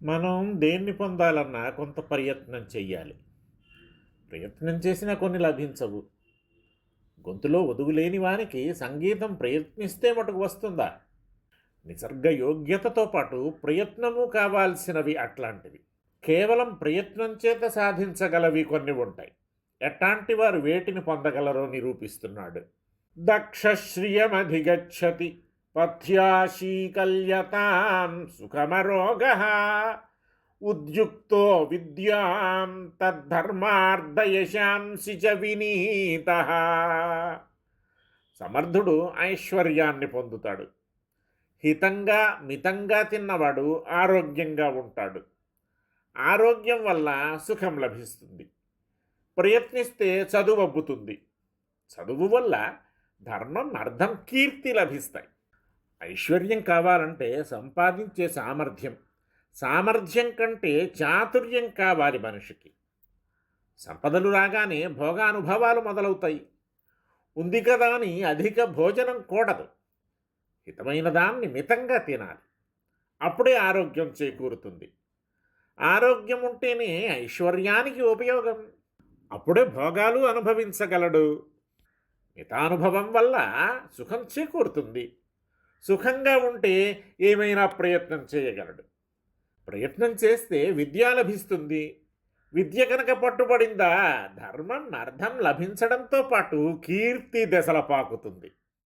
మనం దేన్ని పొందాలన్నా కొంత ప్రయత్నం చెయ్యాలి. ప్రయత్నం చేసినా కొన్ని లభించవు. గొంతులో ఒదుగులేని వానికి సంగీతం ప్రయత్నిస్తే మటుకు వస్తుందా? నిసర్గ యోగ్యతతో పాటు ప్రయత్నము కావాల్సినవి అట్లాంటివి. కేవలం ప్రయత్నం చేత సాధించగలవి కొన్ని ఉంటాయి. ఎట్టాంటి వారు వేటిని పొందగలరో నిరూపిస్తున్నాడు. దక్షశ్రియమధిగచ్చతి పథ్యాశీకల్యతాం సుఖమరోగః ఉద్యుక్తో విద్యాం తద్ధర్మార్థయశాంసి చ వినీతః. సమర్థుడు ఐశ్వర్యాన్ని పొందుతాడు. హితంగా మితంగా తిన్నవాడు ఆరోగ్యంగా ఉంటాడు. ఆరోగ్యం వల్ల సుఖం లభిస్తుంది. ప్రయత్నిస్తే చదువు అబ్బుతుంది. చదువు వల్ల ధర్మం, అర్థం, కీర్తి లభిస్తాయి. ఐశ్వర్యం కావాలంటే సంపాదించే సామర్థ్యం, సామర్థ్యం కంటే చాతుర్యం కావాలి మనిషికి. సంపదలు రాగానే భోగానుభవాలు మొదలవుతాయి. ఉంది కదా అని అధిక భోజనం కూడదు. హితమైన దాన్ని మితంగా తినాలి. అప్పుడే ఆరోగ్యం చేకూరుతుంది. ఆరోగ్యం ఉంటేనే ఐశ్వర్యానికి ఉపయోగం. అప్పుడే భోగాలు అనుభవించగలడు. మితానుభవం వల్ల సుఖం చేకూరుతుంది. సుఖంగా ఉంటే ఏమైనా ప్రయత్నం చేయగలడు. ప్రయత్నం చేస్తే విద్య లభిస్తుంది. విద్య కనుక పట్టుబడిందా ధర్మం, అర్థం లభించడంతో పాటు కీర్తి దశల పాకుతుంది.